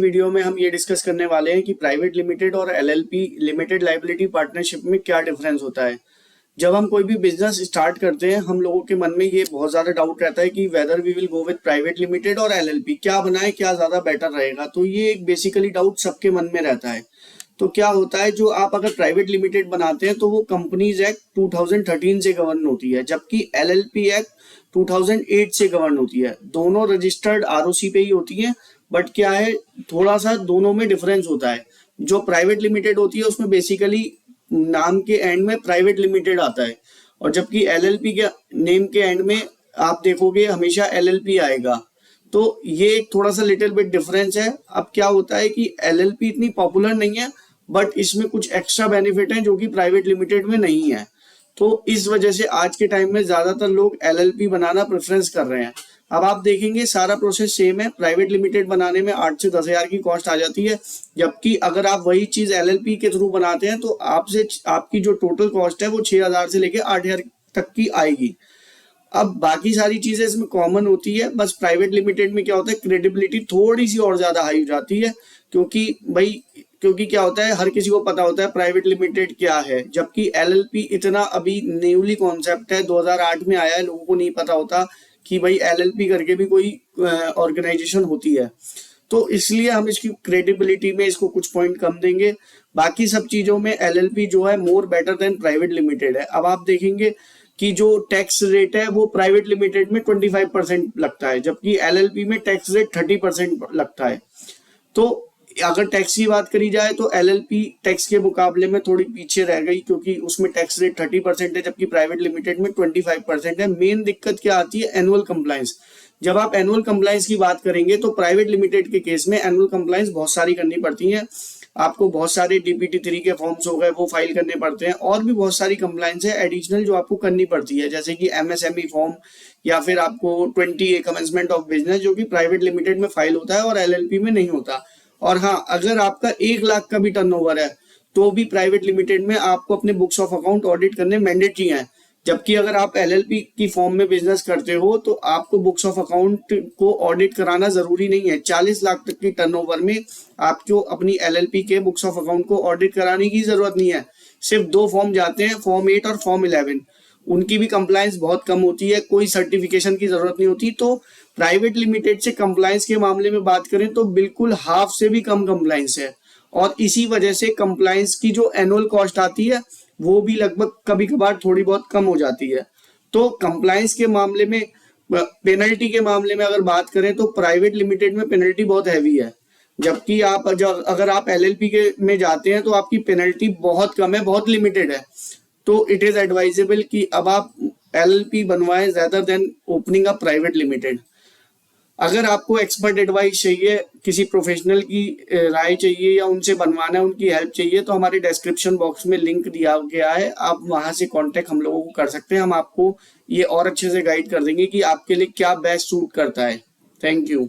Video में हम ये डिस्कस करने वाले हैं कि प्राइवेट लिमिटेड और एलएलपी लिमिटेड लायबिलिटी पार्टनरशिप में क्या डिफरेंस होता है। जब हम कोई भी बिजनेस स्टार्ट करते हैं, हम लोगों के मन में ये बहुत ज्यादा डाउट रहता है कि whether we will go with private limited और एलएलपी, क्या बनाए, क्या ज्यादा बेटर रहेगा। तो ये एक बेसिकली डाउट सबके मन में रहता है। तो क्या होता है, जो आप अगर प्राइवेट लिमिटेड बनाते हैं तो वो कंपनीज एक्ट 2013 से गवर्न होती है, जबकि एलएलपी एक्ट 2008 से गवर्न होती है। दोनों रजिस्टर्ड आरओसी पे ही होती है, बट क्या है, थोड़ा सा दोनों में डिफरेंस होता है। जो प्राइवेट लिमिटेड होती है उसमें बेसिकली नाम के एंड में प्राइवेट लिमिटेड आता है, और जबकि एलएलपी के नेम के एंड में आप देखोगे हमेशा एलएलपी आएगा। तो ये एक थोड़ा सा लिटिल बिट डिफरेंस है। अब क्या होता है कि एलएलपी इतनी पॉपुलर नहीं है, बट इसमें कुछ एक्स्ट्रा बेनिफिट हैं जो कि प्राइवेट लिमिटेड में नहीं है। तो इस वजह से आज के टाइम में ज्यादातर लोग एलएलपी बनाना प्रेफरेंस कर रहे हैं। अब आप देखेंगे सारा प्रोसेस सेम है। प्राइवेट लिमिटेड बनाने में 8 से 10 हजार की कॉस्ट आ जाती है, जबकि अगर आप वही चीज एलएलपी के थ्रू बनाते हैं तो आपकी जो टोटल कॉस्ट है वो 6,000 से लेके 8,000 तक की आएगी। अब बाकी सारी चीजें इसमें कॉमन होती है, बस प्राइवेट लिमिटेड में क्या होता है, क्रेडिबिलिटी थोड़ी सी और ज्यादा हाई हो जाती है, क्योंकि क्या होता है, हर किसी को पता होता है प्राइवेट लिमिटेड क्या है। जबकि एलएलपी इतना अभी न्यूली कॉन्सेप्ट है, 2008 में आया है, लोगों को नहीं पता होता कि भाई एलएलपी करके भी कोई ऑर्गेनाइजेशन होती है। तो इसलिए हम इसकी क्रेडिबिलिटी में इसको कुछ पॉइंट कम देंगे। बाकी सब चीजों में एलएलपी जो है more better than private limited है। अब आप देखेंगे कि जो टैक्स रेट है वो प्राइवेट लिमिटेड में 25% लगता है, जबकि एलएलपी में टैक्स रेट 30% लगता है। तो अगर टैक्स की बात करी जाए तो एलएलपी टैक्स के मुकाबले में थोड़ी पीछे रह गई, क्योंकि उसमें टैक्स रेट 30% है, जबकि प्राइवेट लिमिटेड में 25% है। मेन दिक्कत क्या आती है, एनुअल कंप्लायंस। जब आप एनुअल कंप्लायंस की बात करेंगे तो प्राइवेट लिमिटेड के केस में एनुअल कंप्लायंस बहुत सारी करनी पड़ती है। आपको बहुत सारे डीपीटी 3 के फॉर्म्स हो गए वो फाइल करने पड़ते हैं, और भी बहुत सारी कंप्लायंस है एडिशनल जो आपको करनी पड़ती है, जैसे कि एमएसएमई फॉर्म, या फिर आपको 20A कमेंसमेंट ऑफ बिजनेस, जो कि प्राइवेट लिमिटेड में फाइल होता है और एलएलपी में नहीं होता। और हाँ, अगर आपका 1 लाख का भी टर्नओवर है तो भी प्राइवेट लिमिटेड में आपको अपने बुक्स ऑफ अकाउंट ऑडिट करने मैंडेटरी हैं, जबकि अगर आप एलएलपी की फॉर्म में बिजनेस करते हो तो आपको बुक्स ऑफ अकाउंट को ऑडिट कराना जरूरी नहीं है। 40 लाख तक की टर्नओवर में आपको अपनी एलएलपी के बुक्स ऑफ अकाउंट को ऑडिट कराने की जरूरत नहीं है। सिर्फ 2 फॉर्म जाते हैं, फॉर्म 8 और फॉर्म 11। उनकी भी कंप्लायंस बहुत कम होती है, कोई सर्टिफिकेशन की जरूरत नहीं होती। तो प्राइवेट लिमिटेड से कंप्लायंस के मामले में बात करें तो बिल्कुल हाफ से भी कम कंप्लायंस है, और इसी वजह से कंप्लायंस की जो एनुअल कॉस्ट आती है वो भी लगभग कभी कभार थोड़ी बहुत कम हो जाती है। तो कंप्लायंस के मामले में, पेनल्टी के मामले में अगर बात करें तो प्राइवेट लिमिटेड में पेनल्टी बहुत हैवी है, जबकि अगर आप एलएलपी के में जाते हैं तो आपकी पेनल्टी बहुत कम है, बहुत लिमिटेड है। तो इट इज एडवाइजेबल कि अब आप एलएलपी बनवाएं rather then opening a private limited. अगर आपको एक्सपर्ट एडवाइस चाहिए, किसी प्रोफेशनल की राय चाहिए, या उनसे बनवाना है, उनकी हेल्प चाहिए, तो हमारे डिस्क्रिप्शन बॉक्स में लिंक दिया गया है, आप वहां से कांटेक्ट हम लोगों को कर सकते हैं। हम आपको ये और अच्छे से गाइड कर देंगे कि आपके लिए क्या बेस्ट सूट करता है। Thank you.